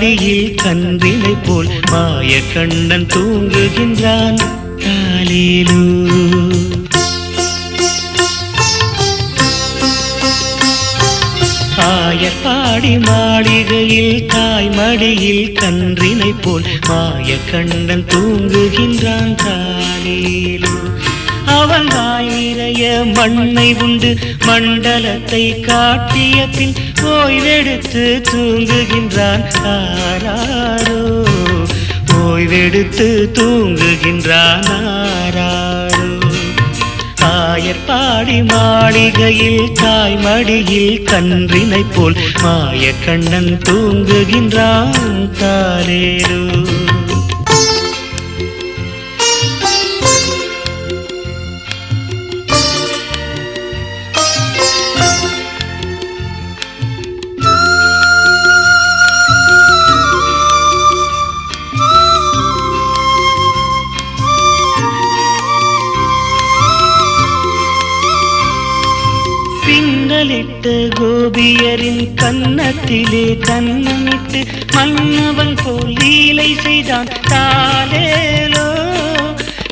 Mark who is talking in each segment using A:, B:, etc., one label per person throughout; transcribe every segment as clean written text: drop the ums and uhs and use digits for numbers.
A: மடியில் கன்றினை போல் மாயக்கண்ணன் தூங்குகின்றான் தாலேலோ. ஆயப்பாடி மாளிகையில் தாய் மடியில் கன்றினை போல் மாயக்கண்ணன் தூங்குகின்றான் தாலேலோ. அவன் வாய் நிறைய மண்ணை உண்டு மண்டலத்தை காட்டிய பின் ஓய்வெடுத்து தூங்குகின்றான் ஆராரோ. ஓய்வெடுத்து தூங்குகின்றான் ஆராரோ. ஆயர்பாடி மாளிகையில் தாய் மடியில் கன்றினை போல் மாயக்கண்ணன் தூங்குகின்றான் தாலேலோ. பின்னலிட்டு கோபியரின் கன்னத்திலே கன்னமிட்டு மன்னவன் போல் லீலை செய்தான் தாலேலோ.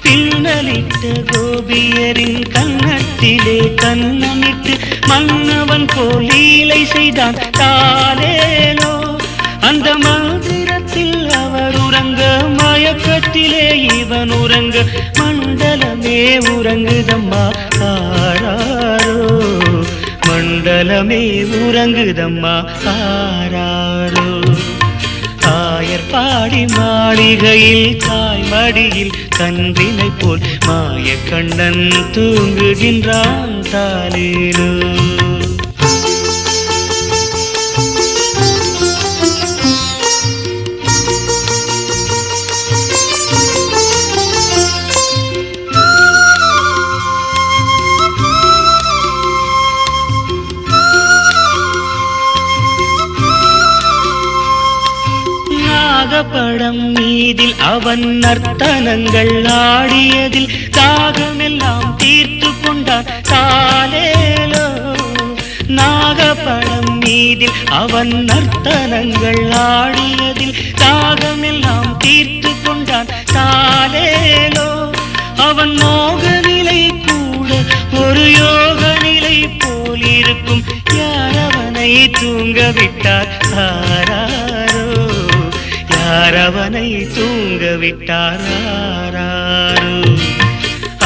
A: பின்னலிட்டு கோபியரின் கன்னத்திலே கன்னமிட்டு மன்னவன் போல் லீலை செய்தான் தாலேலோ. அந்த மந்திரத்தில் அவர் உறங்க மயக்கத்திலே இவன் உறங்க மண்டலமே உறங்குதம்மா ஆராரோ. மண்டலமே உறங்குதம்மா ஆராரோ. ஆயர்பாடி மாளிகையில் தாய் மடியில் கன்றினை போல் மாயக்கண்ணன் தூங்குகின்றான் தாலேலோ. படம் மீதில் அவன் நர்த்தனங்கள் ஆடியதில் தாகமெல்லாம் தீர்த்து கொண்டான் தாலேலோ. நாகப்படம் மீதில் அவன் நர்த்தனங்கள் ஆடியதில் தாகமெல்லாம் தீர்த்து கொண்டான் தாலேலோ. அவன் மோக நிலை கூட ஒரு யோக நிலை போல் இருக்கும். யார் அவனை தூங்க விட்டார் ஆராரோ. யார் அவனை தூங்க விட்டார் ஆராரோ.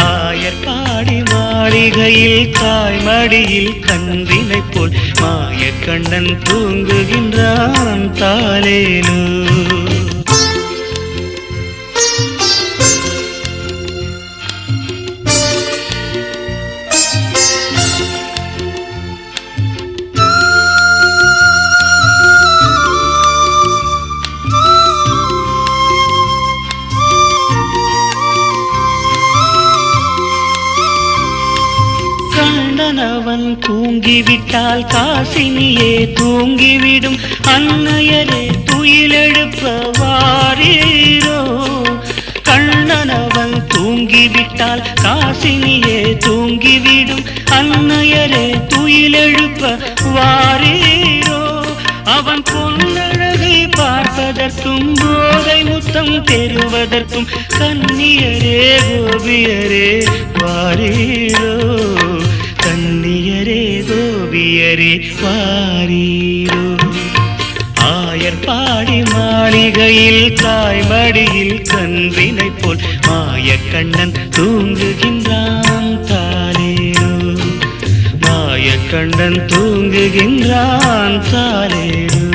A: ஆயர்பாடி மாளிகையில் தாய் மடியில் கன்றினை போல் மாயக்கண்ணன் தூங்குகின்றான் தாலேலோ. அவன் தூங்கிவிட்டால் காசினியே தூங்கிவிடும். அன்னையரே துயிலெழுப்ப வாரீரோ. கண்ணனவன் தூங்கிவிட்டால் காசினியே தூங்கிவிடும். அன்னையரே துயிலெழுப்ப வாரீரோ. அவன் பொன்னழகை பார்ப்பதற்கும் போதை முத்தம் பெறுவதற்கும் கன்னியரே கோபியரே வாரீரோ. கன்னியரே கோபியரே வாரீரோ. ஆயர்பாடி மாளிகையில் தாய் மடியில் கன்றினை போல் மாயக்கண்ணன் தூங்குகின்றான் தாலேலோ. மாயக்கண்ணன் தூங்குகின்றான் தாலேலோ.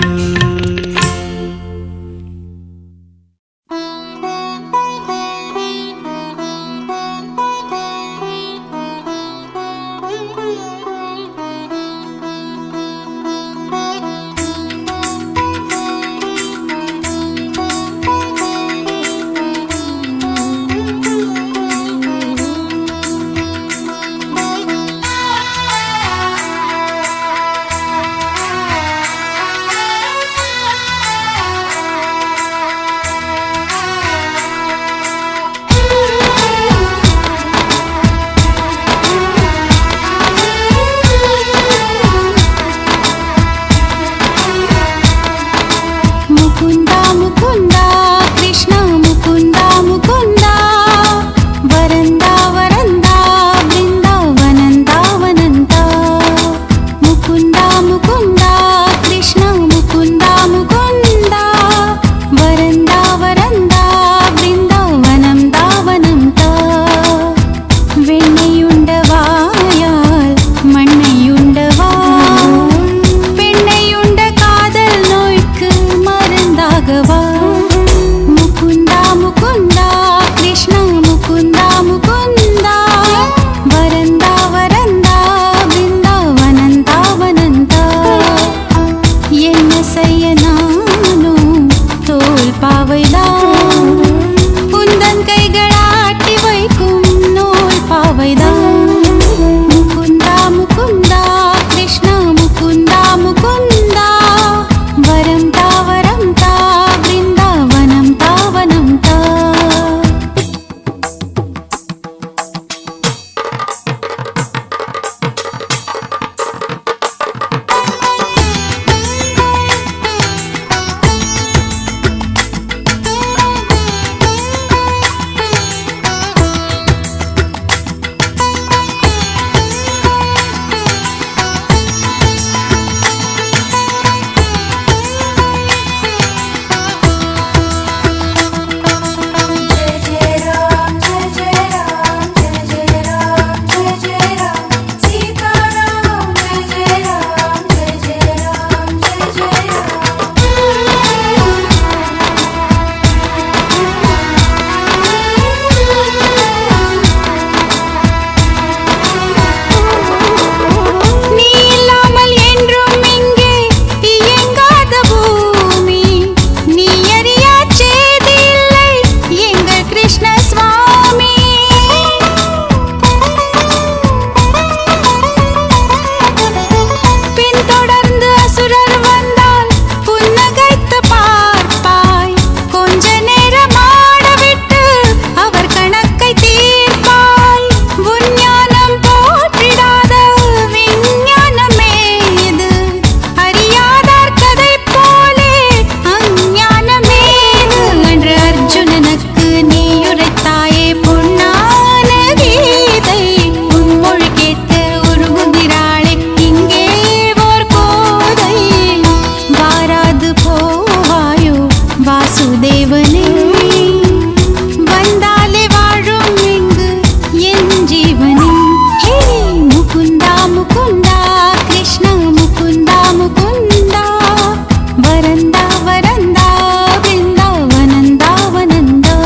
B: வந்தாலே வாழும் இங்கு என் ஜீவனே. ஹே முகுந்தா முகுந்தா கிருஷ்ணா முகுந்தா முகுந்தா வரந்தா வரந்தா பிருந்தாவனந்தா வனந்தா.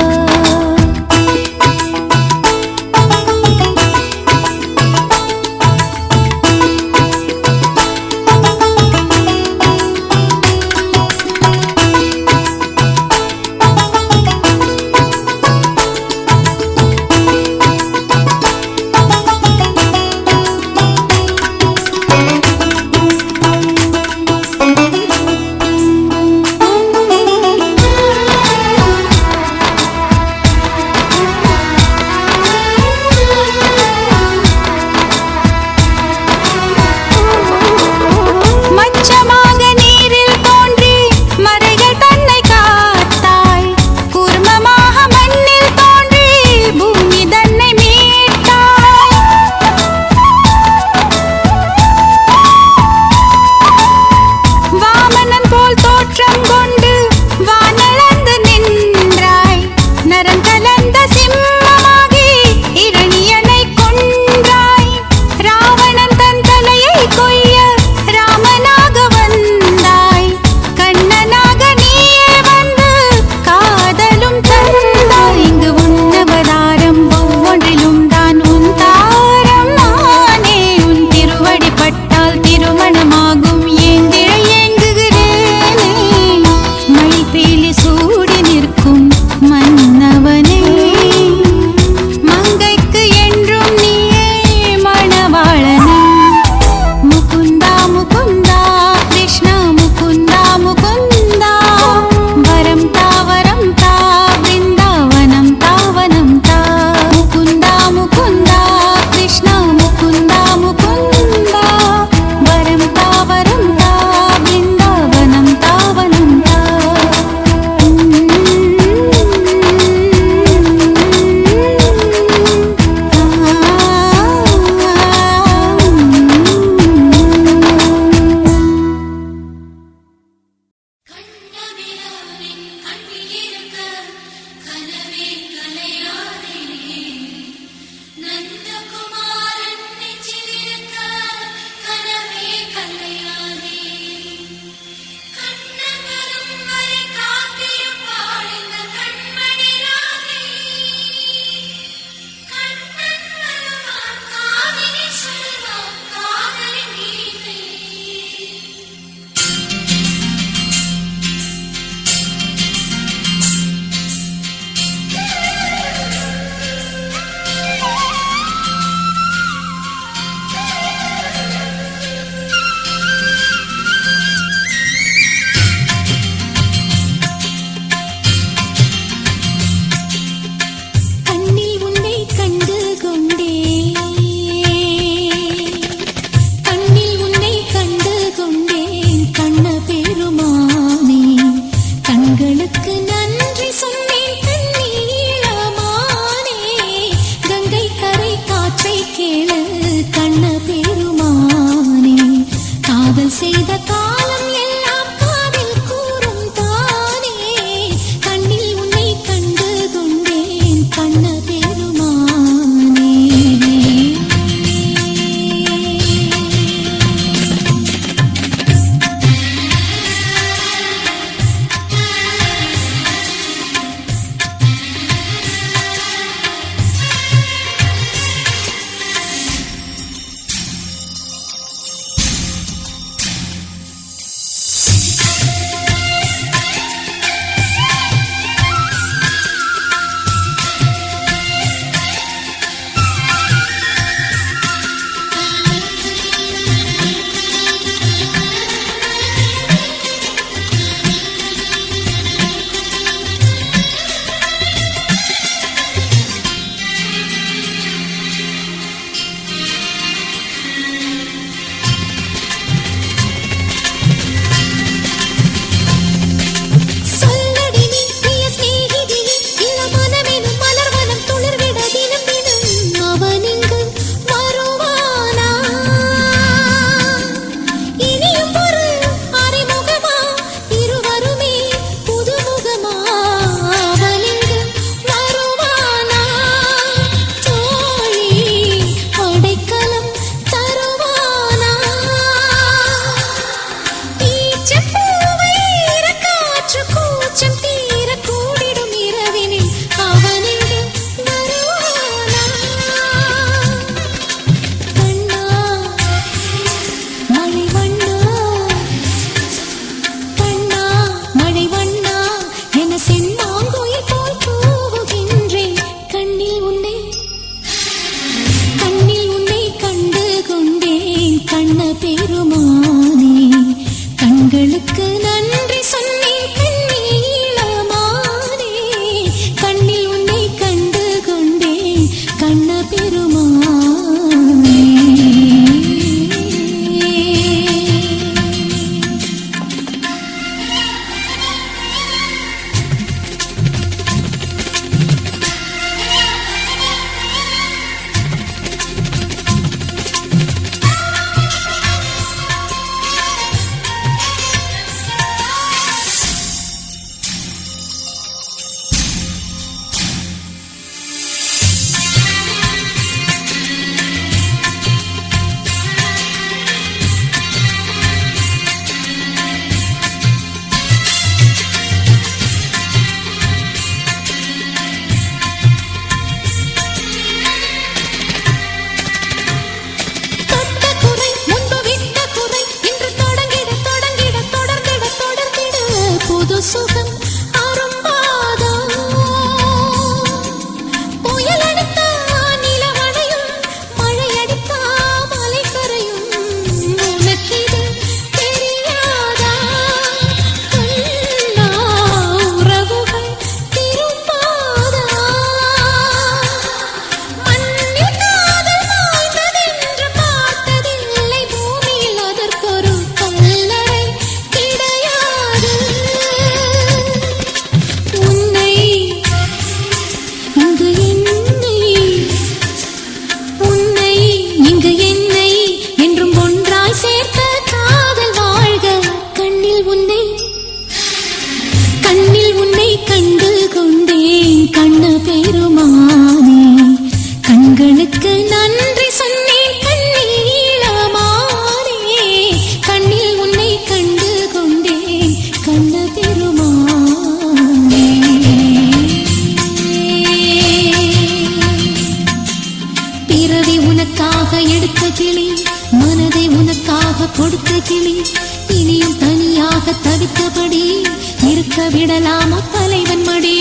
B: விடலாமோ தலைவன் மடி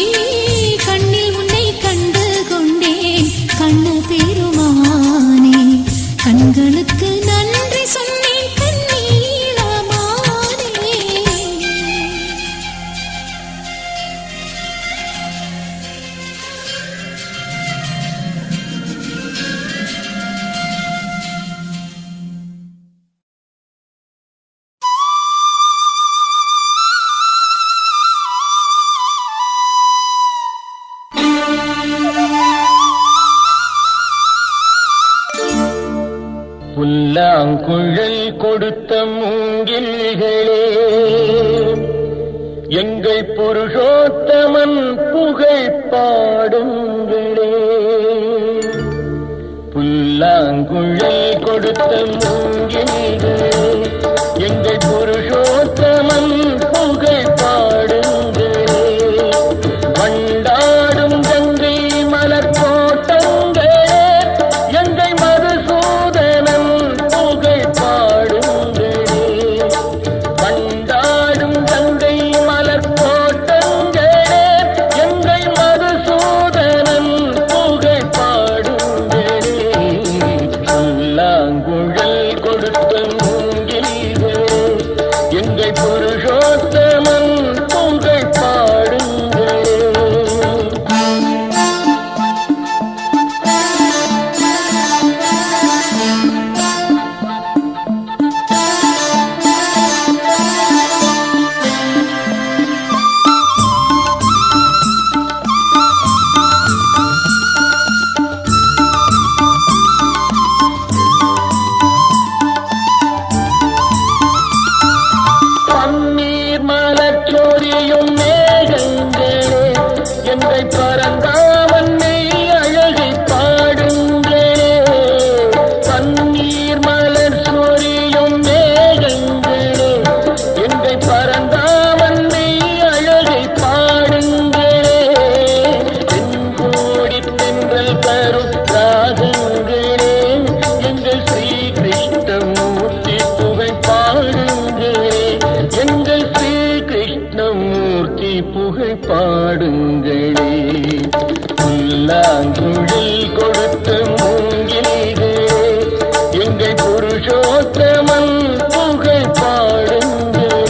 B: கண்ணில் உன்னை கண்டு கொண்டேன் கண்ணு பெருமானே கண்களுக்கு நன்றி சொன்னேன் கண்ணீளமானே
C: புல்லாங்குழல் கொடுத்த மூங்கில்களே எங்கள் புருஷோத்தமன் புகழ் பாடுங்களே. புல்லாங்குழல் கொடுத்த மூங்கில்களே எங்கள் புருஷோத்தமன் புகழ் பாடுங்களே. வண்டாடும் கங்கை மலர் கோட்டங்களே எங்கள் மதுசூதனன் புகழ் பாடுங்களே. வண்டாடும் கங்கை மலர் கோட்டங்களே எங்கள் மதுசூதனன் புகழ் பாடுங்களே. புல்லாங்குழல் கொடுத்த மூங்கில்களே எங்கள் புருஷோத்தமன் புகழ் பாடுங்களே. பன்னீர் மலர் சோரியும் மேகங்களே எங்கள் பரந்தாமன்னை அழகை பாடுங்களே. பன்னீர் மலர் சோரியும் மேகங்களே எங்கள் பரந்தாமன்னை அழகை பாடுங்களே. தென்கோடி தென்றல் தரும் ராகங்களே எங்கள் ஸ்ரீ கிருஷ்ணமூர்த்தி புகழ் பாடுங்களே. எங்கள் ஸ்ரீ கிருஷ்ணமூர்த்தி புகழ் பாடுங்களே. புல்லாங்குழல் கொடுத்த மூங்கில்களே எங்கள் புருஷோத்தமன் புகழ் பாடுங்களே.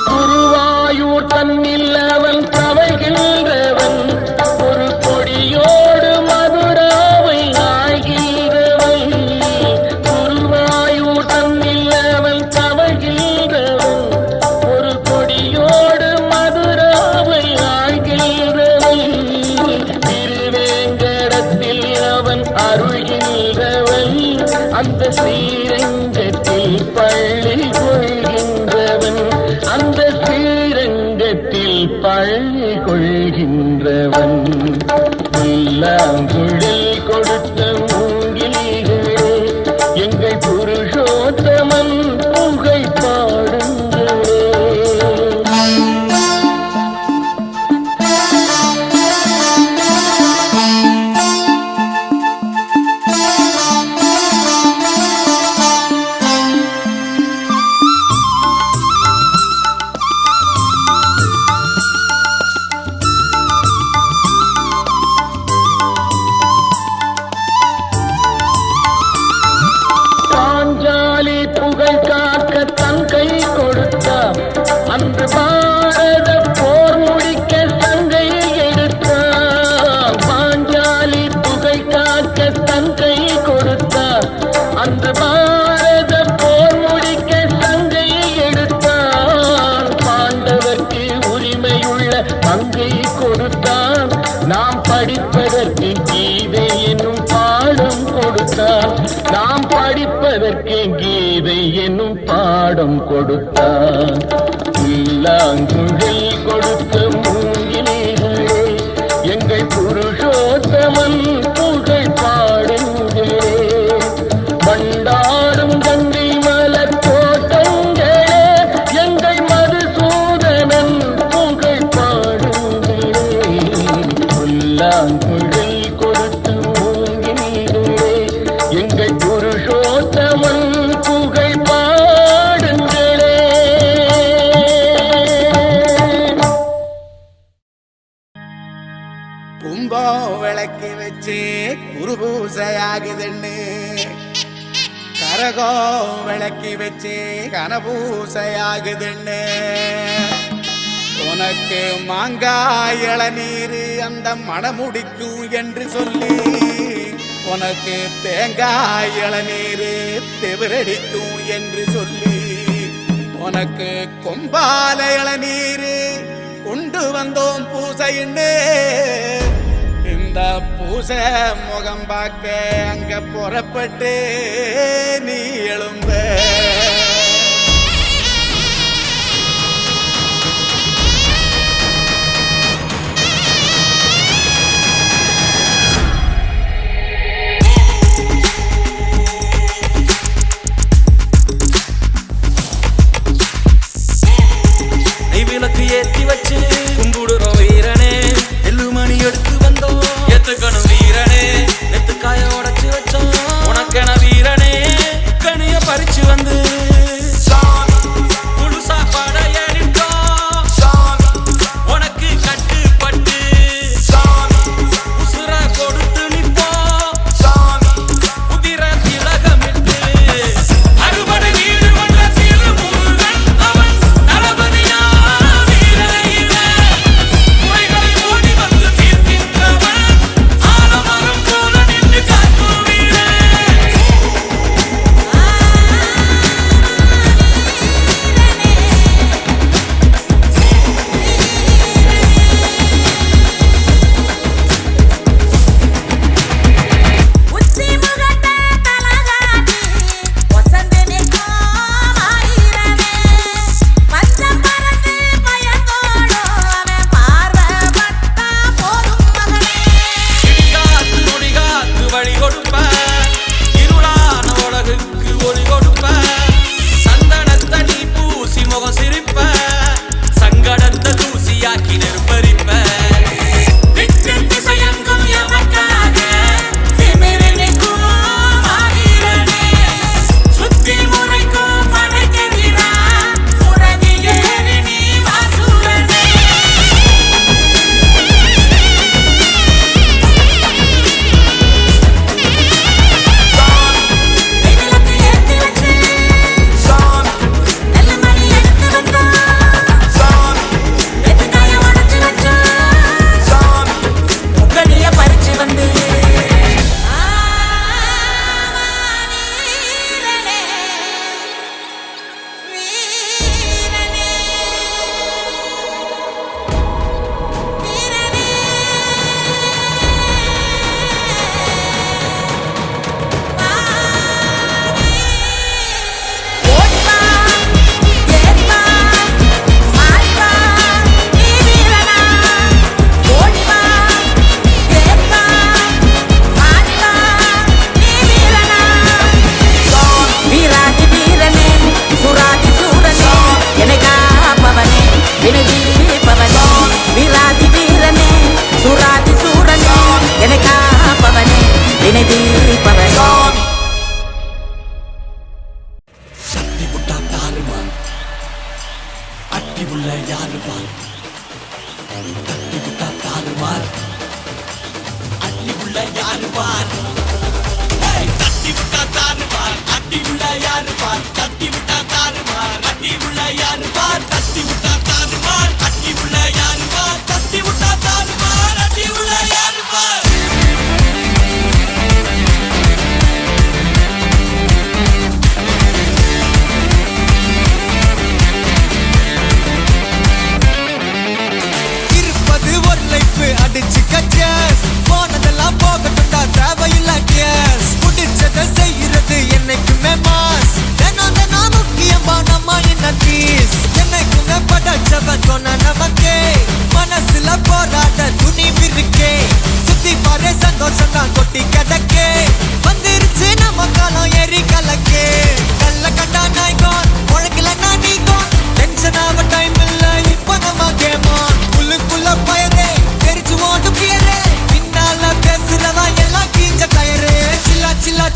C: குருவாயூர் தன்னில் அவன் தவழ்கின்றவன் ஒரு கொடியோடு மதுராவை ஆழ்கின்றவன். குருவாயூர் தன்னில் அவன் தவழ்கின்றவன் ஒரு கொடியோடு மதுராவை ஆழ்கின்றவன். திருவேங்கடத்தில் அவன் அருள்கின்றவன் அந்த ஸ்ரீரங்கத்தில் பள்ளி கொள்கின்றவன். அந்த ஸ்ரீரங்கத்தில் பள்ளி கொள்கின்றவன். புல்லாங்குழல் கொடுத்த மூங்கில்களே எங்கள் புருஷோத்தமன் புகழ் பாடுங்களே. பாஞ்சாலி புகழ் காக்க தன் கை கொடுத்தார் அன்று பாரத போர் முடிக்க சங்கை எடுத்தார். பாஞ்சாலி புகழ் காக்க தன் கை கொடுத்தார் அன்று பாரத போர் முடிக்க சங்கை எடுத்தார். பாண்டவர்க்கு உரிமையுள்ள பங்கை கொடுத்தார். நாம் படிப்பதற்கு கீதை என்னும் பாடம் கொடுத்தார். நாம் படிப்பதற்கு கீதை என்னும் பாடம் கொடுத்தார். புல்லாங்குழல்
D: கும்பம் விளக்கி வச்சு குருபூசையாகுதுன்னு கரகம் விளக்கி வச்சு கனபூசையாகுதுன்னு உனக்கு மாங்காய் இளநீர் அந்த மணமுடிக்கும் என்று சொல்லி உனக்கு தேங்காய் இளநீர் தெவிரடிக்கும் என்று சொல்லி உனக்கு கொம்பால இளநீர் கொண்டு வந்தோம் பூசைன்னு இந்த பூசை முகம் பார்க்க அங்க புறப்பட்டு நீ எழும்ப
E: விளக்கு ஏற்றி வச்சு கும்பிடுறோம் வீரனே எல்லுமணி எடுத்து வந்தோம் எத்துக்கணும் வீரனே நெத்துக்காய உடைச்சு வச்சோம் உனக்கென வீரனே கனிய பறிச்சு வந்து முழு சாப்பாட ஏறிட்டோம் உனக்கு கட்டுப்பட்டு உசுர கொடுத்து நிப்போம் உதிர திலகமிட்டு அறுபடை வீடு கொண்ட சிறு முருகன் அவன் தளபதியா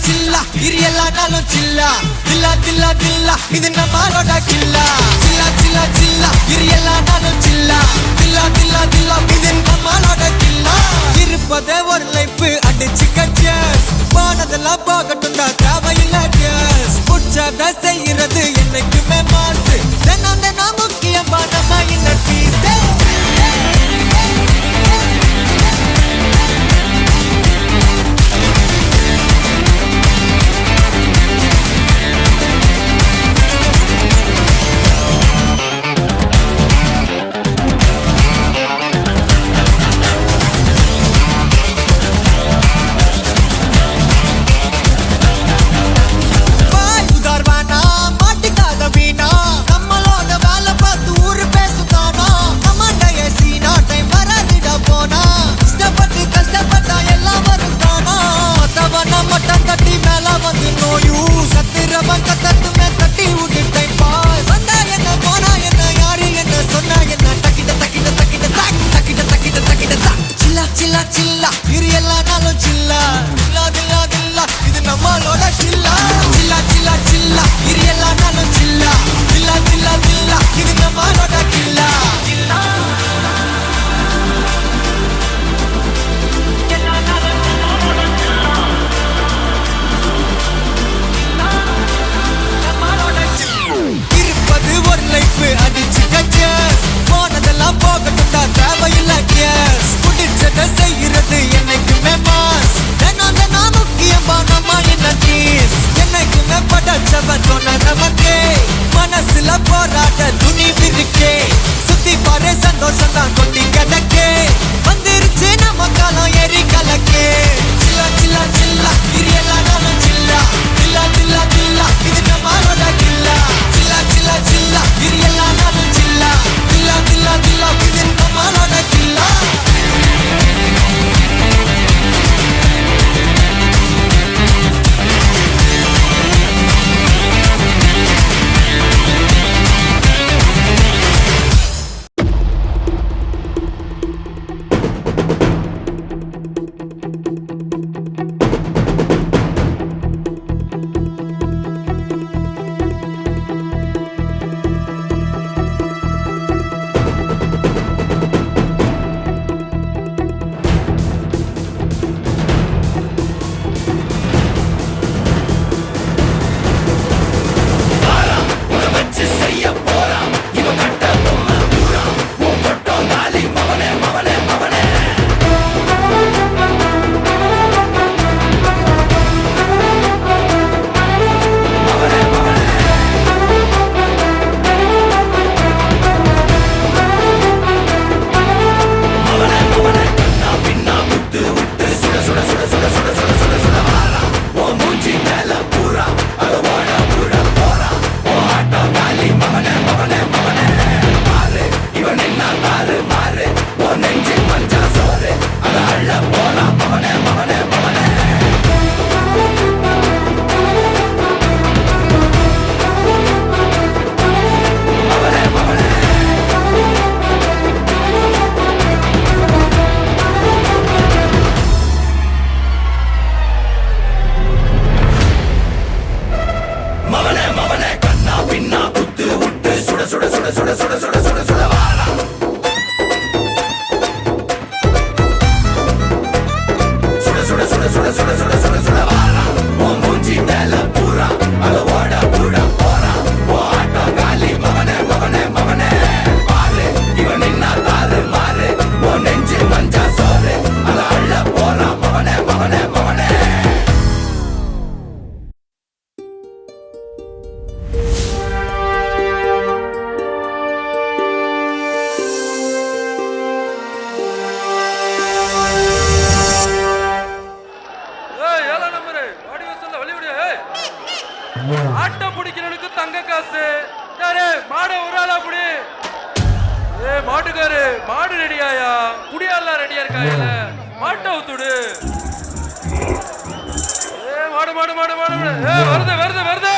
F: சில்லா தில்லா தில்லா தில்லா இது நம்மளோட கில்லா சில்லா சில்லா சில்லா இரு எல்லா நாளும் சில்லா தில்லா தில்லா தில்லா இது நம்மளோட கில்லா சில்லா சில்லா இரு எல்லா நாளும் சில்லா தில்லா தில்லா தில்லா இது நம்மளோட சில்லா சில்லா சில்லா சில்லா இரு எல்லா நாளும் சில்லா தில்லா தில்லா தில்லா இது நம்மளோட கில்லா இருப்பது ஒரு லைஃப் அடிச்சு கச்சஸ் போனதெல்லாம் போகட்டும் தான் தேவையில்லை கேஸ் குடிச்சதை செய்யறது என்னைக்குமே மாஸ் தினம் தினம் முக்கியமா நம்ம என்ன தீஸ் என்னைக்குமே படைச்சவன் சொன்ன நமக்கே மனசுல போராட்ட துணிவு இருக்கே சுத்தி பாரு சந்தோஷம் தான் கொட்டி கிடக்கே வந்துருச்சு நம்ம காலம் ஏறி கலக்கே சில்லா சில்லா சில்லா இரு எல்லா நாளும் சில்லா தில்லா தில்லா தில்லா இது நம்மளோட கில்லா சில்லா சில்லா சில்லா இரு எல்லா நாளும் சில்லா தில்லா தில்லா தில்லா இது நம்மளோட கில்லா
E: ஆட்டம் பிடிக்கிறவனுக்கு தங்க காசு. யாரு மாடு ஒரு ஆளா புடி. மாட்டுக்காரு மாடு ரெடியாயா? புடியாலாம் ரெடியா இருக்காயில? மாட்டை ஊத்துடு. மாடு மாடு மாடு மாடு வருது வருது வருது.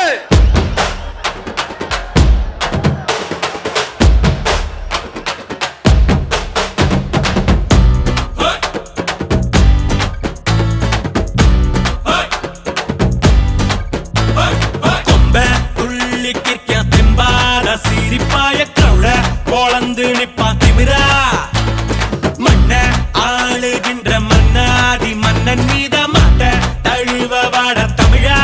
G: சிரிப்பாய கவுட போலந்து நிப்பா திமிரா மண்ண ஆளுகின்ற மன்னாதி மன்னன் மீத மாட்ட தழுவ வாட தமிழா.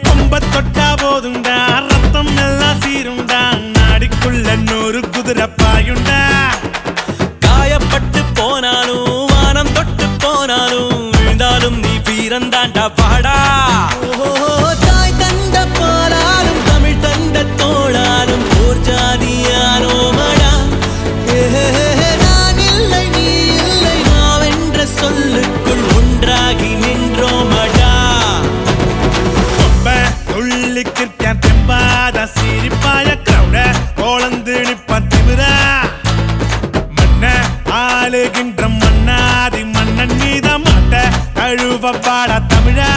G: கொம்ப தொட்டா போதுண்டா ரத்தம் எல்லாம் சீருண்டா நாடிக்குள்ள 100 குதிரை பாயுண்டா. காயப்பட்டு போனாலும் வானம் தொட்டு போனாலும் விழுந்தாலும் நீ பீரந்தாண்டா பாடா. தாய் தந்த பாலாலும் தமிழ் தந்த தோளாலும் போர் ஜாதியானோமடா. நான் இல்லை நீ இல்லை நாவென்ற சொல்லுக்குள் ஒன்றாகி நின்றோமடா. கொம்ப துள்ளிக்கிற்கான் தெம்பாத சிரிப்பாய கிரௌட போலந்து நிப்பா திமிரா மன்ன ஆளுகின்ற மன்னாதி மன்னன் மீத மாட்ட அழுவ பாட தமிழா.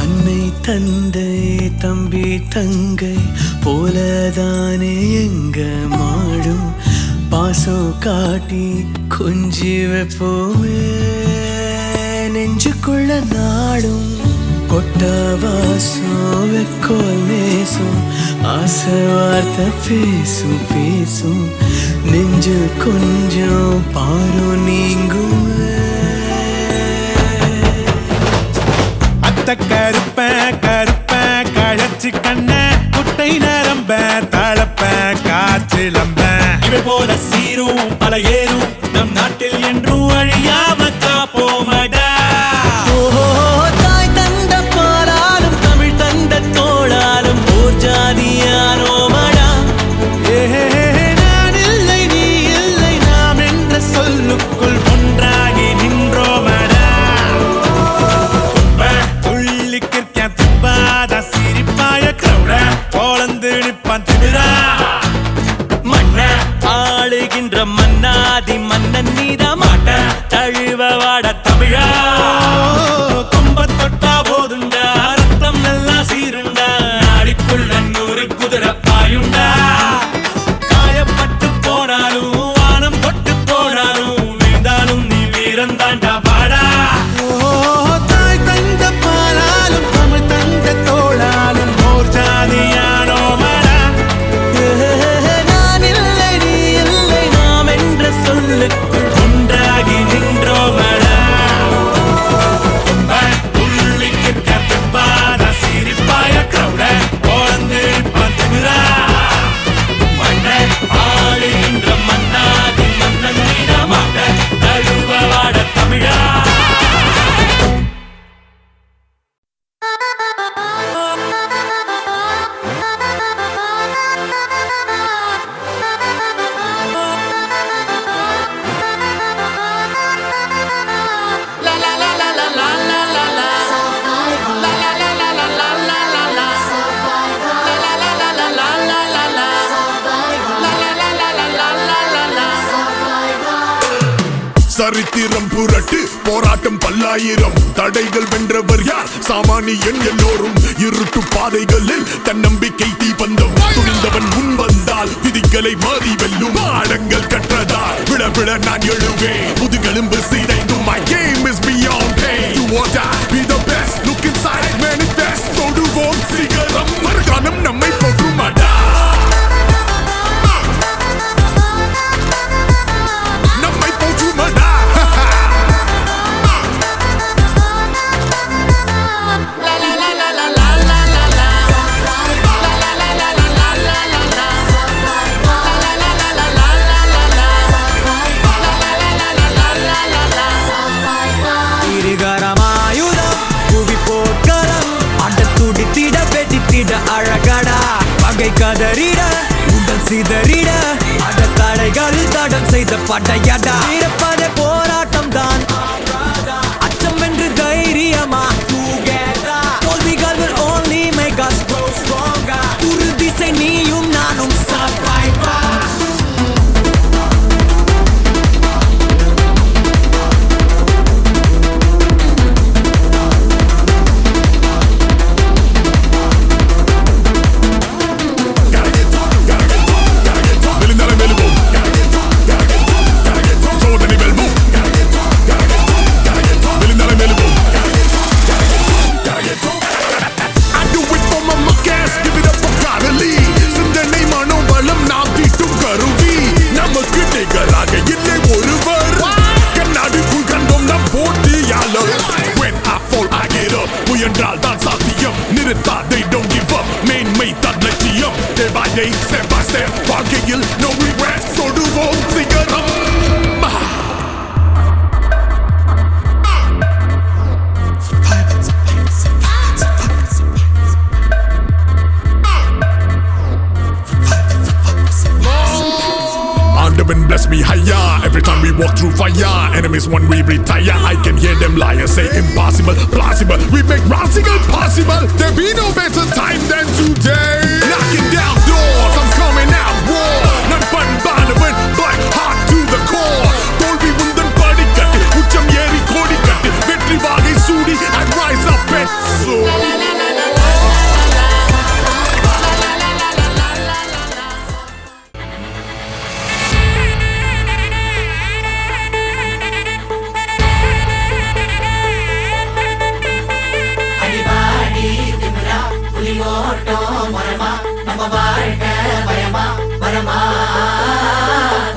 H: அன்னை தந்தை தம்பி தங்கை போலதானே எங்க மாடும் பாசம் காட்டி கொஞ்சி வைப்போமே நெஞ்சுக்குள்ள நாடும் கொட்ட வாசம் வெக்கோல் நேசும் ஆசை வார்த்தை பேசும் பேசும் நெஞ்சு கொஞ்சம் பாரு நீங்குமே
G: கருப்ப கருப்ப கழச்சி கண்ண குட்டை நரம்ப தளப்ப காற்றிலம்ப இவை போல சீரும் பல ஏறும் நம் நாட்டில் என்றும் அழியாம காப்போமடா
H: தாய் தந்த பாலாலும் தமிழ் தந்த தோளாலும் ஓர் ஜாதியானோமடா
G: நான் இல்லை நீ இல்லை நாம் என்ற சொல்லுக்குள் ஒன்றாகி நின்றோமடா சிரிப்பாய கிரௌட போலந்து நிப்பான் திமிரா
H: மண்ண ஆளுகின்ற மன்னாதி மன்னன் நீதா மாட்ட தழுவ வாட தமிழா
G: கொம்ப தொட்டா போதுண்டா ரத்தம் நல்லா சீருண்டா நாடிக்குள்ள 100 குதிரை பாயுண்டா காயப்பட்டு போனாலும் வானம் தொட்டு போனாலும் வீழ்ந்தாலும் நீ வீரன் தாண்டா பாடா தாய் தந்த பாலாலும் தமிழ் தந்த தோளாலும் ஓர் ஜாதியானோ மடா
H: நான் இல்லை நீ இல்லை நாம் என்ற சொல்லுக்குள்
G: ஒன்றாகி நின்றோமடா உள்ளிக்கு கத்துப்பாத சிரிப்பாய கிரௌட போலந்து பத்துமிரா மண்ண ஆளுகின்ற மன்னாதி மன்னன் மீனமாட்ட தழுவ வாட தமிழா
I: சரித்திரம் புரட்டு போராட்டம் பல்லாயிரம் தடைகள் வென்றவர் யார் சாமானியன் எல்லோரும் இருட்டு பாதைகளில் தன்னம்பிக்கை தீபந்தம் துணிந்தவன் முன் வந்தால் விதிகளை மாறி வெல்லும் ஆடங்கள் கற்றதால் விழ விழ நான் எழுவேன் முதுகெலும்பு சீதைந்தும் my game is beyond pain you or die be the best look inside manifest தொடுவோம் சிகரம் மறுகாலம் நம்மை போற்றுமாடா நம்மை போற்றுமாடா
H: இருகரமாயுதம் புவி போர்க்களம் அடத்துடித்திட வெடித்திட அழகடா பகை கதறிட உடல் சிதறிட அட தடைகளில் தடம் செய்த படையடா இருப்பத போராட்டம் தான் அச்சம் வென்று தைரியமா தோல்விகள் will only make us grow stronger உறுதிசை நீயும் நானும் survivor
I: முயன்றால் தான் சாத்தியம் நிறுத்தா they don't give up மேன்மை தான் லட்சியம் day by day step by step வாழ்க்கையில் no regrets தொடுவோம் சிகரம் Andaman bless me higher every time we walk through fire enemies when we retire I can hear them liars say impossible plausible we make radical possible there be no better time than today knocking down doors I'm coming out war none fun Balaban black heart to the core தோல்வி உந்தன் படிக்கட்டு உச்சம் ஏறி கோடி கட்டு வெற்றி வாகை சூடி I rise up and soar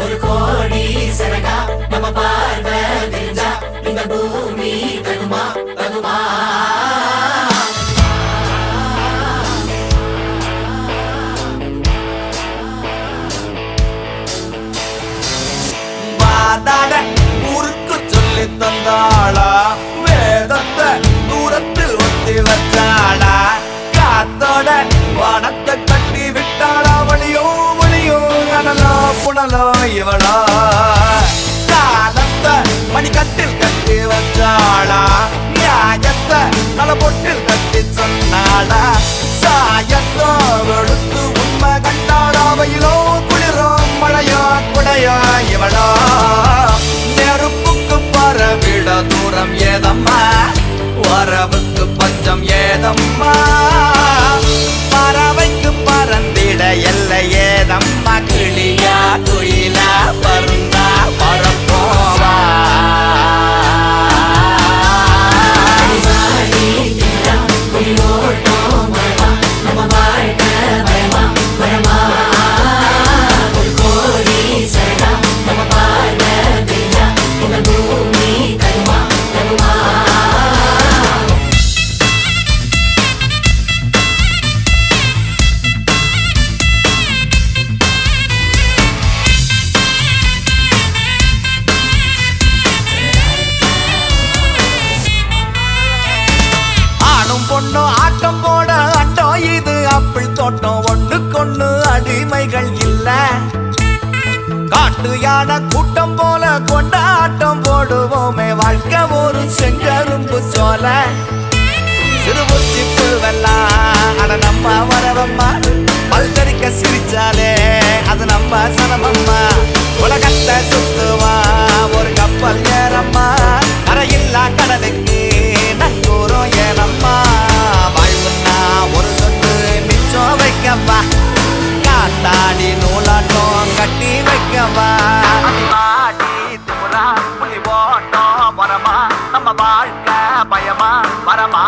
F: ஒரு கோடி சரகா நம்ம பார்வை தெரிஞ்சா இந்த பூமி தகுமா தகுமா வாதாட ஊருக்கு சொல்லி தந்தாளா வேதத்தை தூரத்தில் ஒத்தி வச்சாளா காத்தோட வானத்தை கட்டி விட்டாளா வழியோ வழியோ அனலோ புனலோ இவளோ காலத்தை மணிக்கட்டில் கட்டி வச்சாளா நியாயத்தை நல பொட்டில் கட்டி சொன்னாளா சாயத்தோ வெளுத்து உண்மை கண்டாளா வயலோ குளிரோ மழையோ குடையோ இவளோ நெருப்புக்கு பரவிட தூரம் ஏதம்மா வரவுக்கு பஞ்சம் ஏதம்மா பறவைக்கு பறந்திட எல்லை ஏதம்மா கிளியா குயிலா பருந்தா பரப்போவா ஆட்டம் போட அட்டம் இது அப்பிள் தோட்டம் ஒண்ணுக்கொண்ணு அடிமைகள் இல்ல காட்டு யானை கூட்டம் போல கொண்டாட்டம் போடுவோமே வாழ்க்கை ஒரு செங்கரும்பு சோல சிறுபுச்சி புல்வெல்லாம் அட நம்ம வரவம்மா பல்கரிக்க சிரிச்சாலே அது நம்ம சனமம்மா உலகத்தை சுத்துவா ஒரு கப்பல் ஏறம்மா கரையில்லா கடலுக்கு நங்கூரம் ஏனம்மா வாழ்வுன்னா ஒரு சொட்டு மிச்சம் வைக்கவா காத்தாடி நூலாட்டம் கட்டி வைக்கவா ஆடி துமுறா புலி ஓட்டம் வரமா நம்ம வாழ்க்கை பயமா வரமா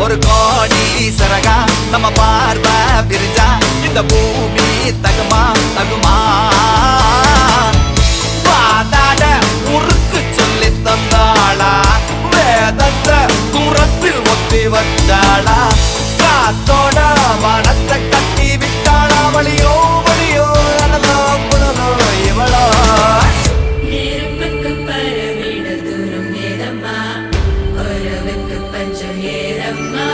F: ஒரு கோடி சரகா நம்ம பார்வை விரிஞ்சா இந்த பூமி தகுமா தகுமா வாதாட உருக்கு சொல்லி தந்தாளா வேதத்தை தூரத்தில் ஒத்தி வச்சாளா காத்தோட வானத்தை கட்டி விட்டாளா வழியோ வழியோ அனலோ புனலோ இவளோ
B: நெருப்புக்கு பரவிட தூரம் ஏதம்மா உறவுக்கு பஞ்சம் ஏதம்மா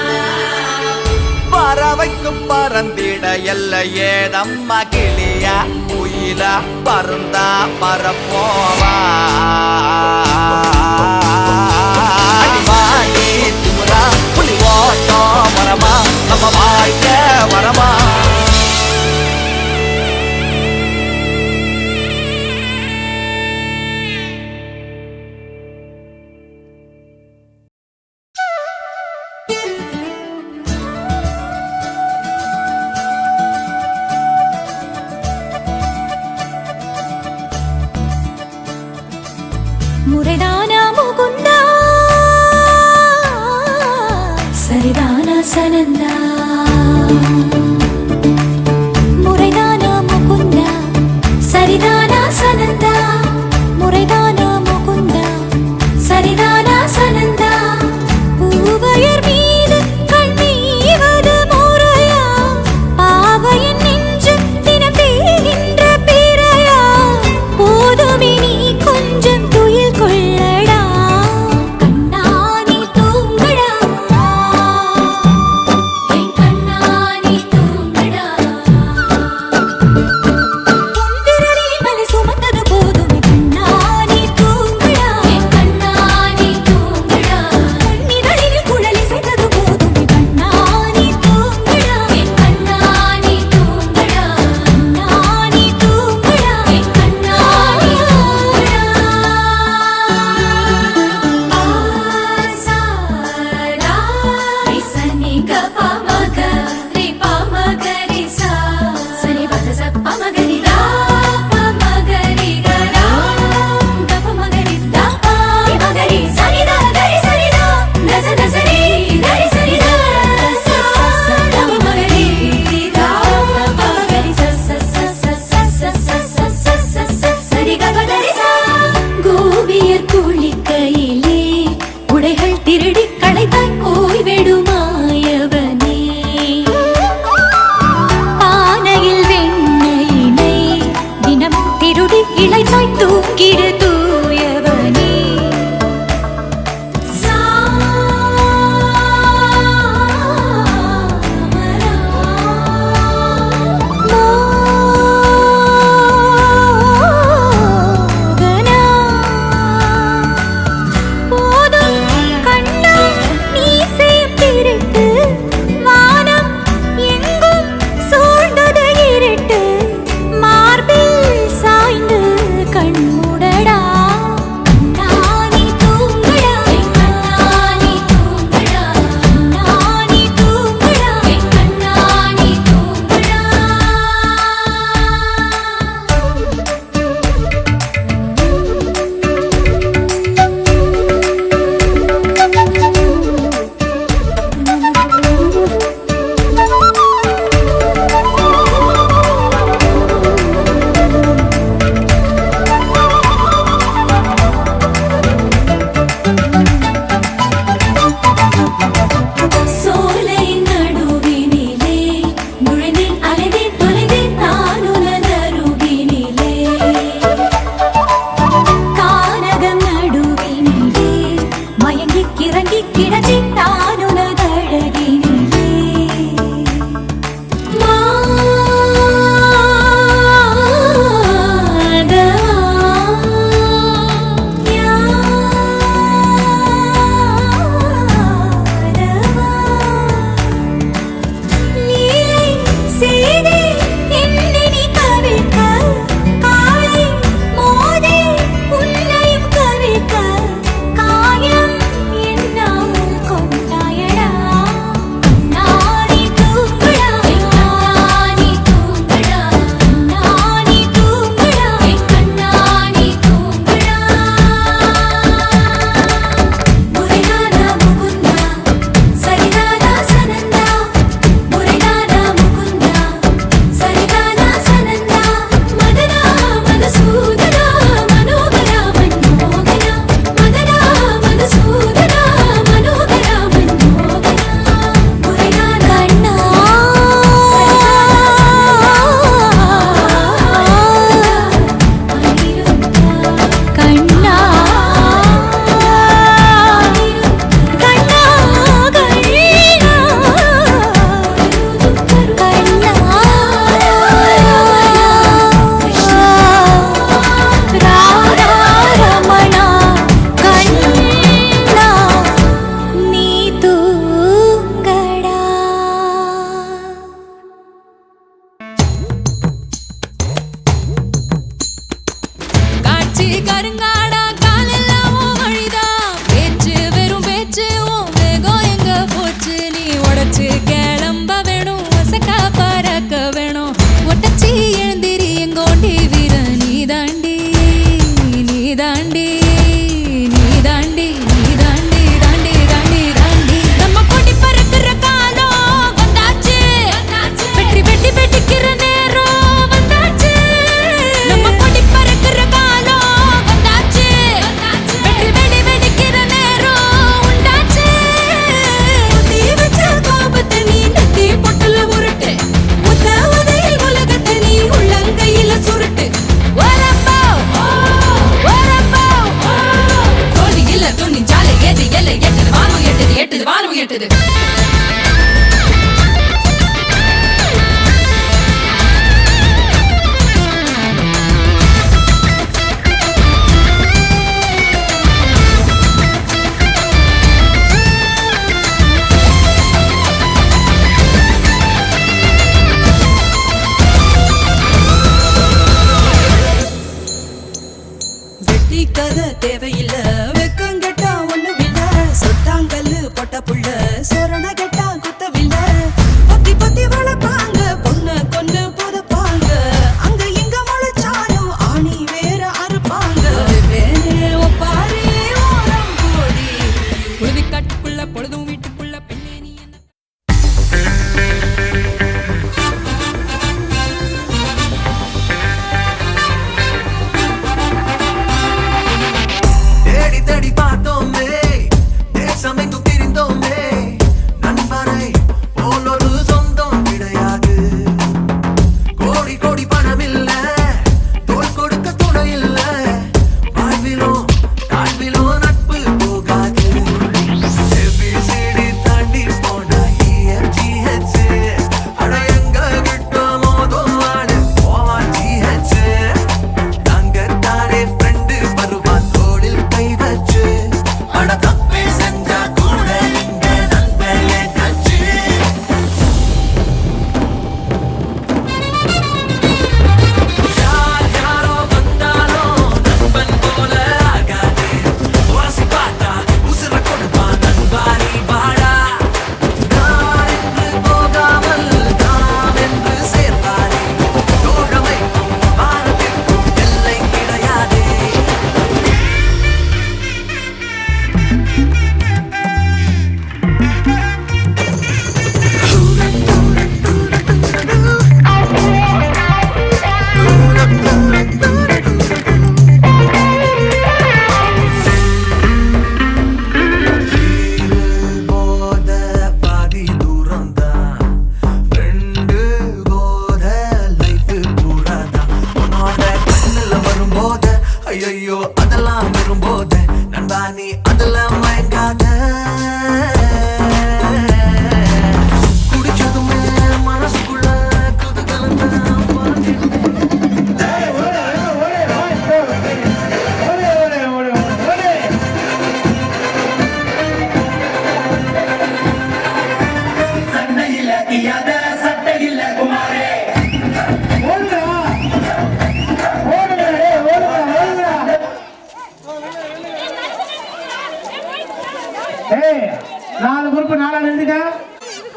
F: பறவைக்கு பறந்திட எல்லை ஏதம்மா கிளியா குயிலா பருந்தா பரப்போவா அடிவாடி திமுறா புலி ஓட்டம் வரமா நம்ம வாழ்க்கை வரமா
B: முறைதானா முகுந்தா சரிதானா சனந்தா முறைதானா முகுந்தா சரிதானா சனந்தா முறைதானா முகுந்தா சரிதானா சனந்தா பூவையர் மீது கண்ணீவது முறையா பாவையின் நெஞ்சு தினம் தேகின்ற பிறையா போதுமே நீ கொஞ்சம் துயில் கொள்ளடா கண்ணானி தூங்கடா என் கண்ணானி தூங்கடா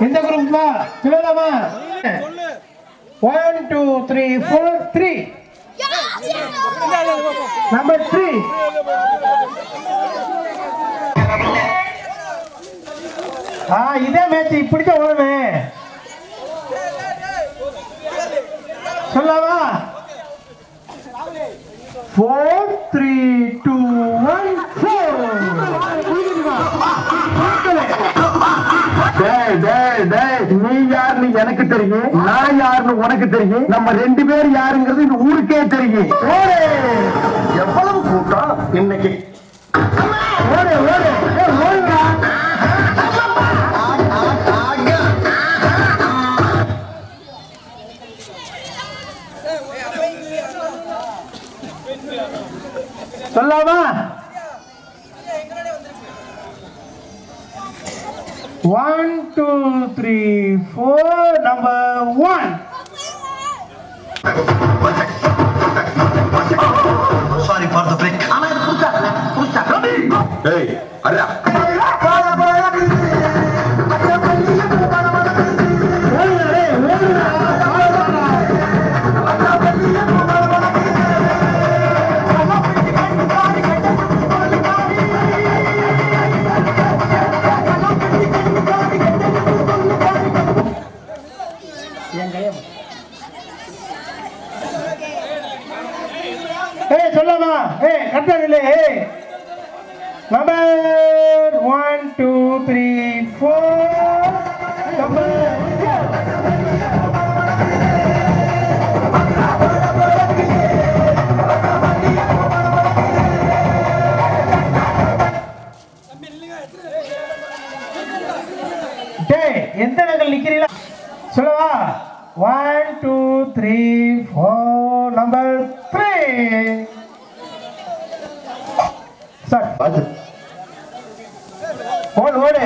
C: இந்த குரூப்பா சொல்லலாமா? 1 2 3 4 3 நம்பர் 3 இதே மேட்ச் இப்படிதான் ஓடுவேன். சொல்லலாமா? 4 3 2 1 4. நீ யாருன்னு எனக்கு தெரியும், நான் யாருன்னு உனக்கு தெரியும், நம்ம 2 பேர் யாருங்கிறது இந்த ஊருக்கே தெரியும். எவ்வளவு கூட்டம் இன்னைக்கு. சொல்லாமா? 1 2 3 4 number 1.
J: Sorry for the break. ஆனா இது புடிச்சா
I: ஏய் அடடா
C: சொல்லலாமா? கரெக்டா இல்லை. நம்பர் 1 2 3 4 நம்பர் எந்த இடங்கள் நிக்கிறீங்களா? சொல்லவா? 1 2 3 4 நம்பர் 3 சார் ஓடு ஓடு.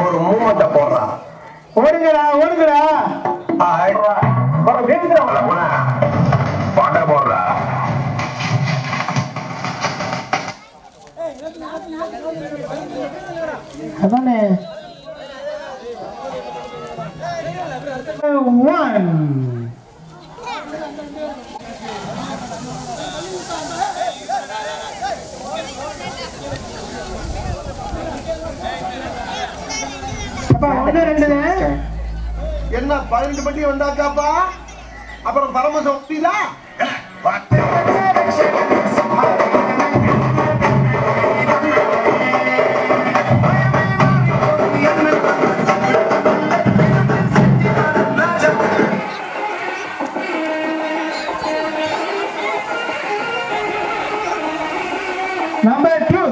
J: ஒரு மூமெண்ட போடுறான்.
C: ஓடுங்கடா ஓடுங்கடா.
J: பாட்ட போடுறா.
C: அதானே 1
J: என்ன 12 மணி வந்தாக்காப்பா? அப்புறம் பரமசம் ஒட்டிதா?
C: நம்பர் 2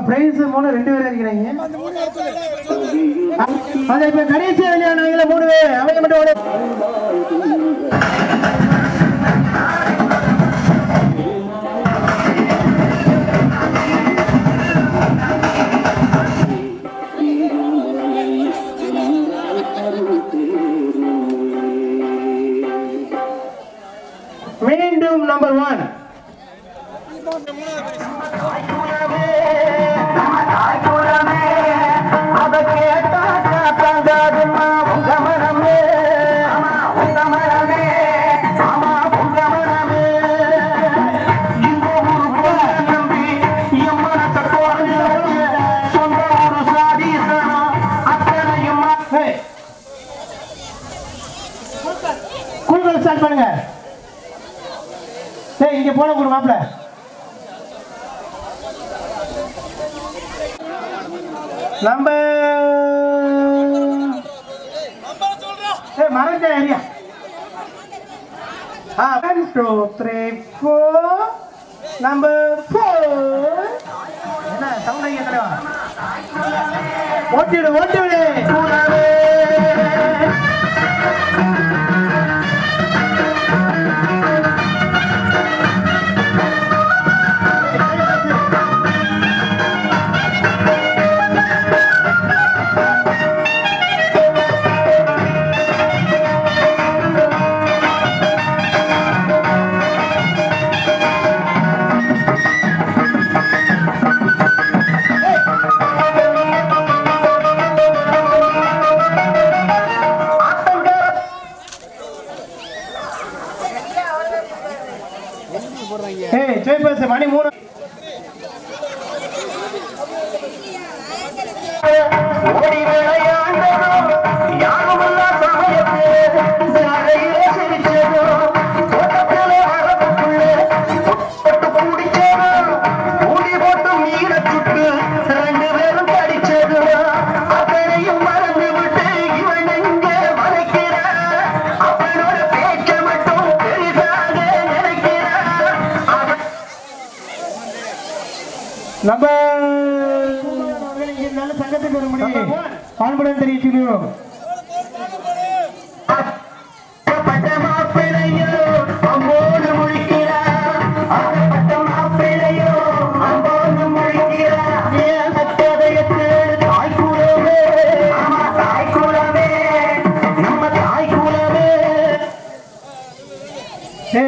C: பிரைஸ் 3 2 பேர் இருக்கிறீங்க. அது இப்ப கடைசி வெளியானவங்கள 3 பேர் அவங்க மட்டும் ஓடு. மீண்டும் நம்பர் 1 ஸ்டார்ட் பண்ணுங்க. சரி இங்க போன ஒரு மாப்பிள்ள நம்பர் மறந்த ஏரியா 1 2 3 4 நம்பர் 4 என்ன சவுண்ட் கேக்குறா ஓட்டிடு ஜெய்பஸ் மணி 3 ஓடி விளையாண்டதோ யாருமல்ல சமயத்தே நரையிலே சிரிச்சதோ தோட்டத்திலே வரப்புக்குள்ளே போட்டு குடிச்சதோ கூடி போட்டு மீனை சுட்டு 2 பேரும் கடிச்சதோ அத்தனையும் மறந்து விட்டு இவன் எங்கே மறைக்கிறான் அவனோட பேச்ச மட்டும் பெரிதாக நினைக்கிறான் நம்ம நல்ல சங்கத்துக்கு வர முடியும் கான்பிடன்ஸ் தெரிவிச்சுக்கிறோம்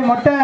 C: மொட்டை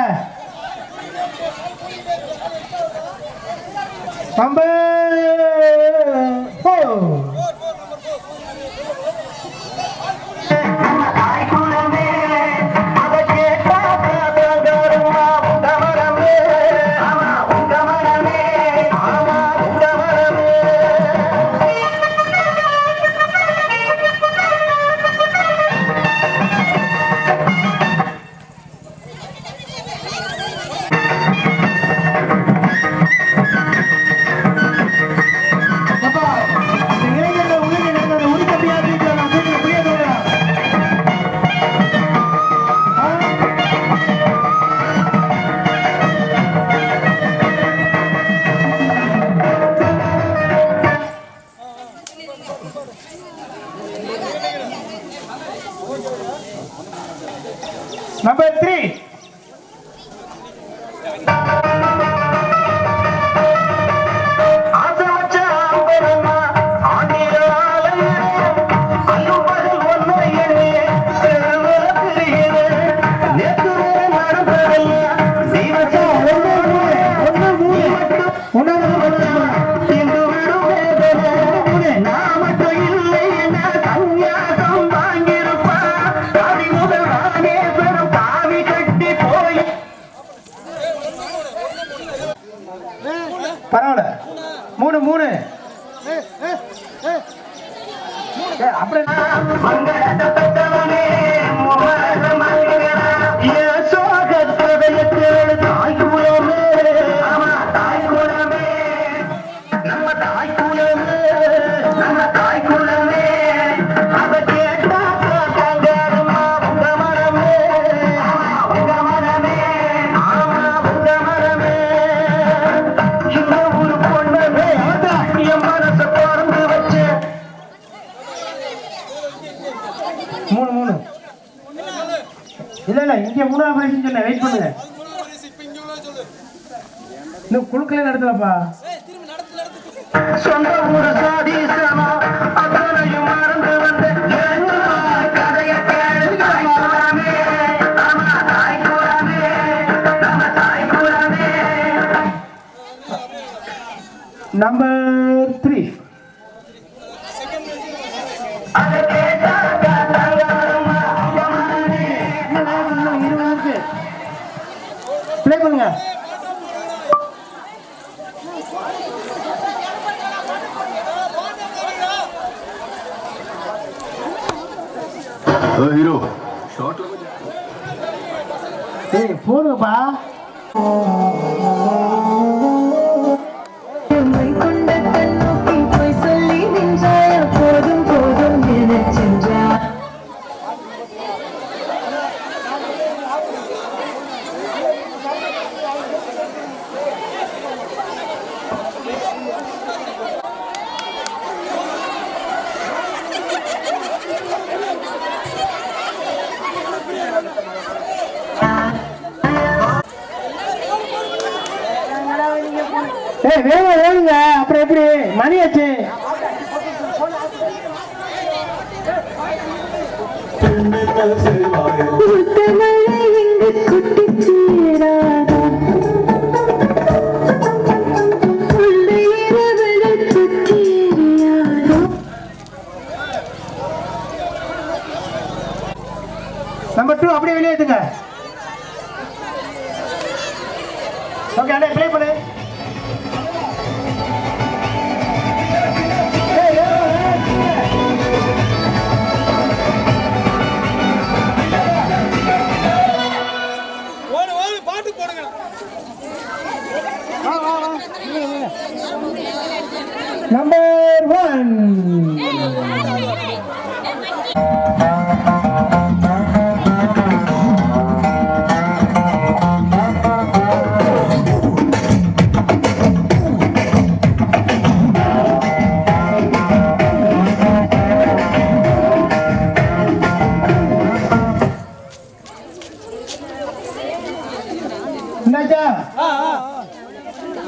C: Number 3. பரவாயில்ல 3 அப்படியே இல்ல இங்க 3 ஆபரேஷன் சொன்ன வெயிட் பண்ணுங்க இன்னும் குழுக்களே நடத்தலப்பா சொந்த ஊர சாதீசமா அத்தனையும் மறந்து வந்து கதைய கேளு தாய்க்குறாமே ஆமா தாய்க்குறாமே நம்ம தாய்க்குறாமே நம்பர் 3 ப்ளே பண்ணுங்க
I: ஹீரோ
C: ஏய் போடுப்பா
B: கொண்ட கண்ணோக்கி போய் சொல்லி நின்ற
C: வேணும் வேணுங்க, அப்புறம் எப்படி மணியாச்சு. நம்பர் 2 அப்படியே வெளியே ஏத்துங்க. ஓகே அண்ணே ப்ளே பண்ணு.
E: பாட்டு போடுங்க.
C: நம்பர் 1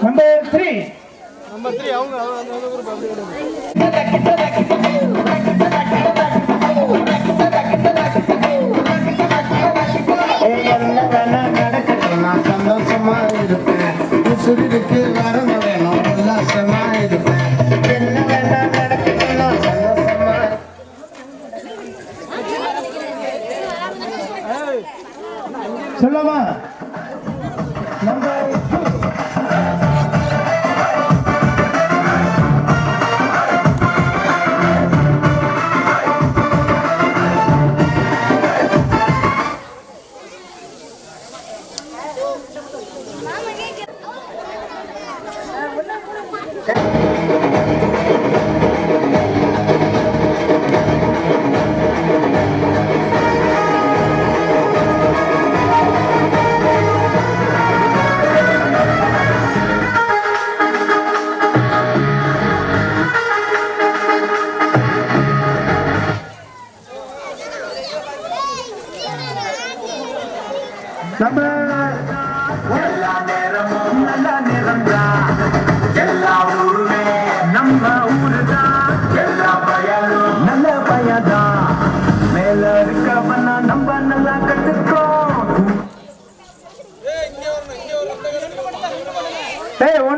C: நம்பர் 3 அவங்க
K: நான் சந்தோஷமா இருப்பேன், உசுருக்கு வரணும் வேணும், உல்லாசமா இருப்பேன். என்ன வேணா நடக்கட்டும் நான் சந்தோஷமா.
C: சொல்லவா? நம்பர் 2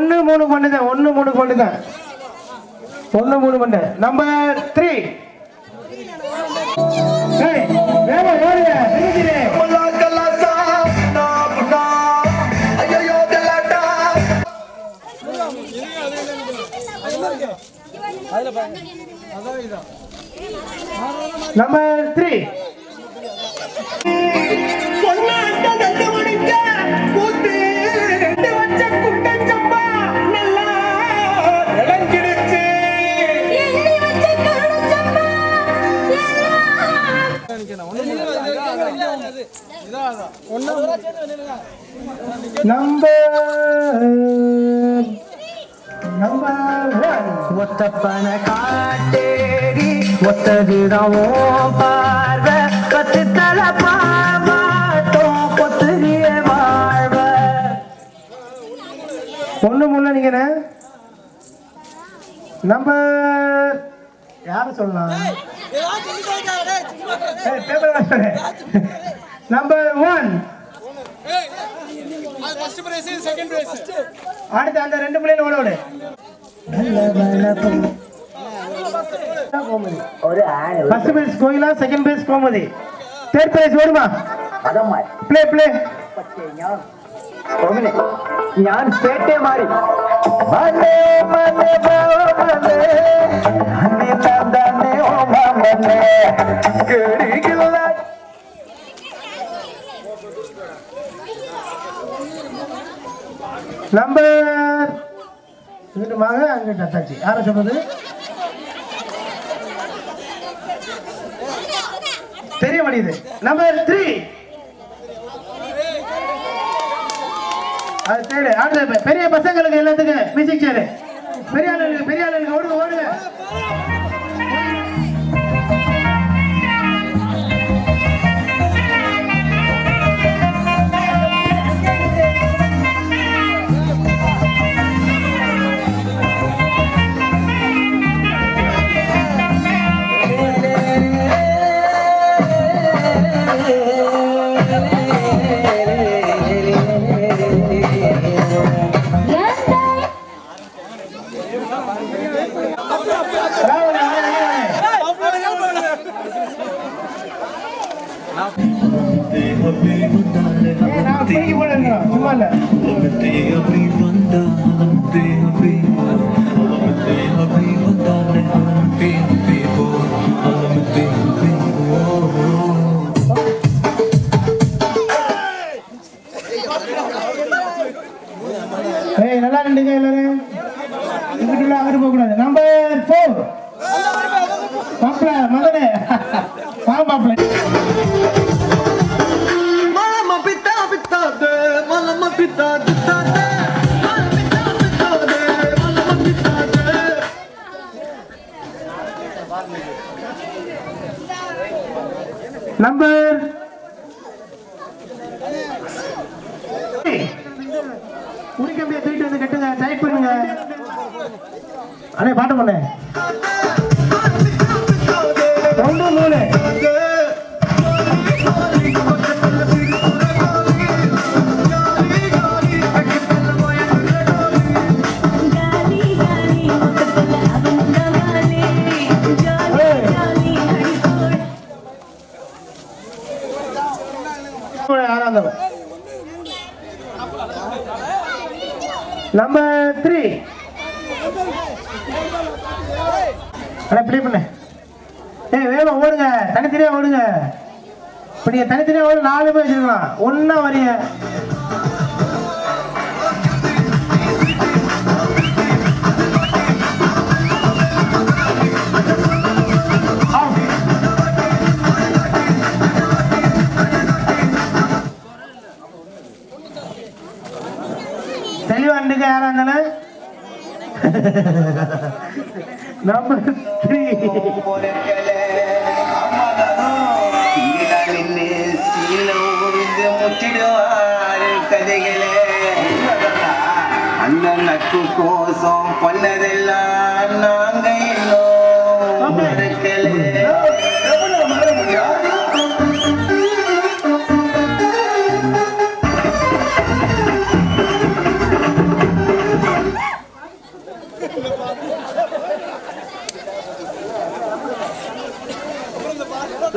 C: ஒன்னு மூணு பண்ணு. நம்பர் 3 வேமா ஓடுங்க. நம்பர் 3 ஒத்தப்பன காட்டேரி ஒத்ததுதான் பார்வ பத்து தலை பாவாட்டம் பொத்துரிய வாழ்வ. ஒண்ணு முன்ன நீங்க நம்பர் யார சொல்லலாம்? நம்பர் 1 அடுத்து அந்த 2 பிள்ளைங்க ஓட ஓடு. ஃபர்ஸ்ட் பிரைஸ் கோயிலா, second prize Gomathi, third prize ஓடுமா? Play play. ഞാൻ പേട്ടേ മാറി മനെ മനെ ബാവമനെ അന്നെ തന്ദനെ ഓ മാമനെ കേടികില്ല. நம்பர் இங்கிட்டு வாங்க, அங்கிட்டு அத்தாச்சி. யார சொல்றது தெரிய மாட்டேங்குது. நம்பர் 3 அது தேடு. அடுத்த பெரிய பசங்களுக்கு எல்லாத்துக்கும் மியூசிக் சேரு. பெரிய ஆளுங்களுக்கு ஓடுங்க ஓடுங்க.
K: சும்மா இல்ல நல்லா நின்றுங்க எல்லாரும் இங்கிட்ட அங்கிட்டு போக கூடாது. நம்பர் 4 மாப்பிள்ள மதனே மாப்பிள்ள நம்பர் உரிக்கம்பியை தூக்கிட்டு வந்து கட்டுங்க, டைப் பண்ணுங்க. அண்ணே பாட்டு பண்ண 1 3 நம்பர் 3 அட ப்ளே பண்ணு. வேகம் ஓடுங்க, தனித்தனியா ஓடுங்க. இப்ப நீங்க தனித்தனியா ஓடு 4 பேர் வச்சிருக்கலாம், ஒன்னா வரீங்க. தெளிவா இருந்துங்க யாரா இருந்தாலும். நம்பர் 3 கதைகளே அண்ணன் நட்பு கோசம் பண்ணதெல்லாம் நாங்க இன்னும் மறக்கல.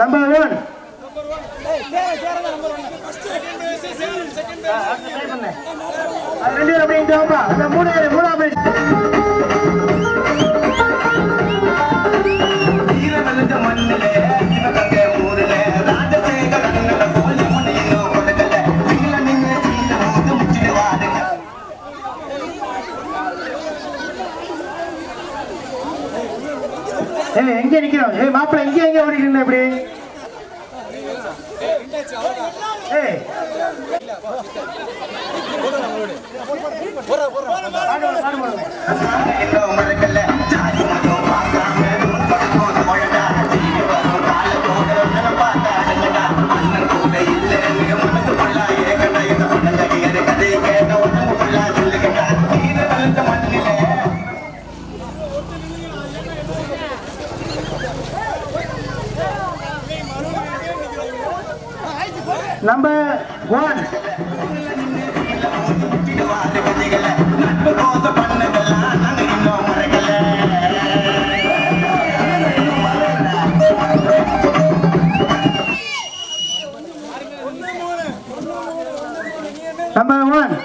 C: நம்பர் 1 ரெண்டு பேரும் அப்படியே ஜாம்பா. அந்த மூணாவது
K: மண்ணிலே சிவகங்க ஊரில ராஜசேகர போலி முனையிலோ கொடுக்கல நீல நின்று சீல ஊது முச்சிடுவாருங்க.
C: எங்க நிக்கிறோம்? மாப்பிள்ள எங்க ஓடிட்டு இப்படி?
K: இன்னும் மறக்கல ஜாதி மதம் பார்க்காம முழடா ஜீவி வரும் காலத்தோட பார்த்தாடுங்கடா அண்ணன் கூட இல்ல மனசு கொள்ளா ஏகடா இந்த பண்ண கதை கேட்ட உடம்பு கொள்ளா சொல்லுங்கடா நீர வளர்ந்த மண்ணிலே
C: நம்பர் 1
K: நட்பு கோச பண்ணதெல்லாம் நாங்க இன்னும் மறக்கல.
C: நம்பர் 1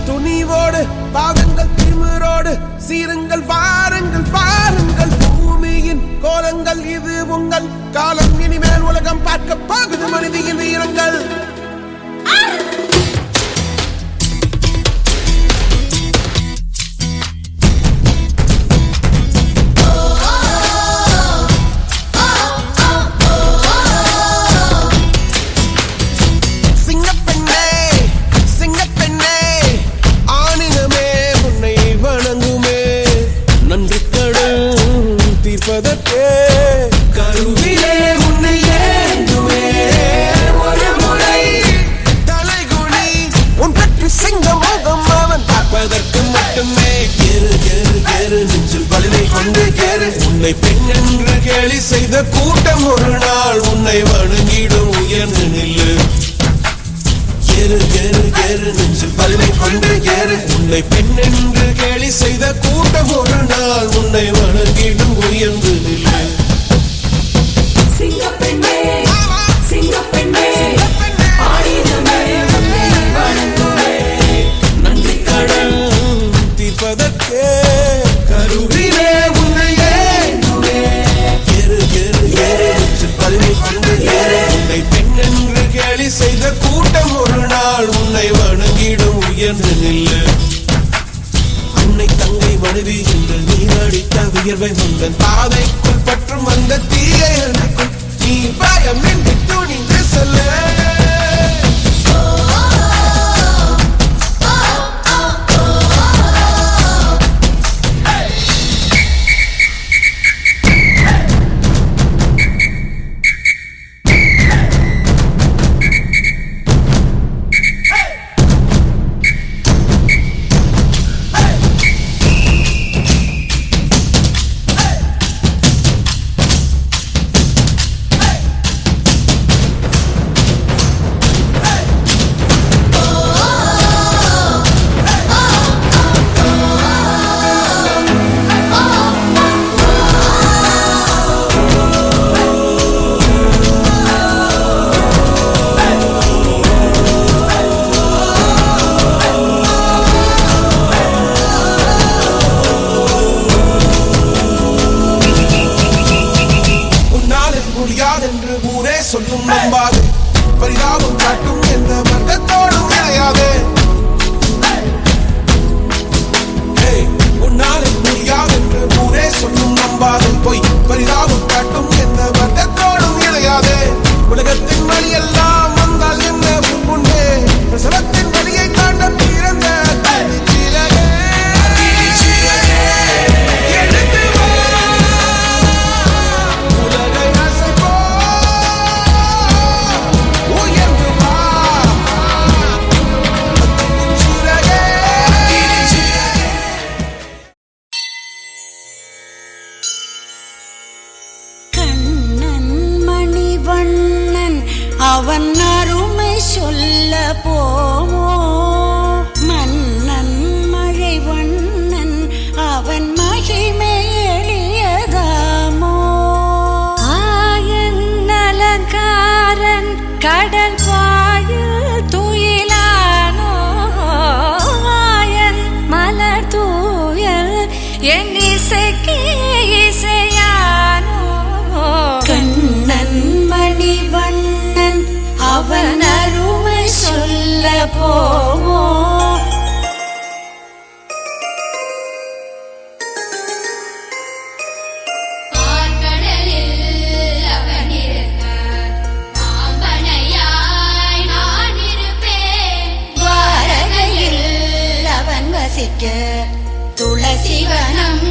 G: துணிவோடு பாதங்கள் திமிரோடு சீருங்கள் வாருங்கள் பாருங்கள் பூமியின் கோலங்கள் இது உங்கள் காலம் இனிமேல் உலகம் பார்க்க போகுது மனிதியின் வீரங்கள். கருவிலே உன்னை ஏந்துமே ஒரு முறை ஏறு உன்னை பெண் என்று கேலி செய்த கூட்டம் ஒரு நாள் உன்னை வணங்கிடும் உயர்ந்து நில்லு ஏறு ஏறு ஏறு நெஞ்சில் வலிமை கொண்டு ஏறு உன்னை பெண் என்று கேலி செய்த கூட்டம் ஒரு நாள் உன்னை வணங்கிடும் உயர்ந்து நில்லு
B: சிங்கப்பெண்ணே சிங்கப்பெண்ணே ஆடினமே உன்னை வணங்குவே
G: நன்றி கடன் தீர்ப்பதற்கே கருவிலே உன்னை ஏந்துவே ஏறு ஏறு ஏறு நெஞ்சில் வலிமை கொண்டு ஏறு உன்னை பெண் என்று கேலி செய்த கூட்டம் ஒரு நாள் உன்னை வணங்கிடும் உயர்ந்து நில்லு அன்னை தங்கை மனைவி என்று நீ அடித்த வியர்வை முந்தன் பாதைக்குள் பற்றும் அந்த தீயை அணைக்கும் நீ பயமின்றி துணிந்து செல்ல முடியாதென்று ஊரே சொல்லும் நம்பாது பரிதாபம் காட்டும் எந்த வர்க்கத்தோடும் இணையாதே உன்னாலே முடியாதென்று ஊரே சொல்லும் நம்பாது பொய் பரிதாபம் காட்டும் எந்த வர்க்கத்தோடும் இணையாதே உலகத்தின் வழி எல்லாம் வந்தால் என்ன முன்னே பிரசவத்தின் வழியை தாண்ட பிறந்த
B: அவன் அருமை சொல்ல போமோ மன்னன் மழை வண்ணன் அவன் மகிமை எளியதாமோ ஆயன் அலங்காரன் கடல் பாயில் துயிலானோ ஆயன் மலர் தூயல் என் இசைக்கு இசையானோ கண்ணன் மணிவண்ணன் அவன் அருமை சொல்ல போமோ துளசிவனம்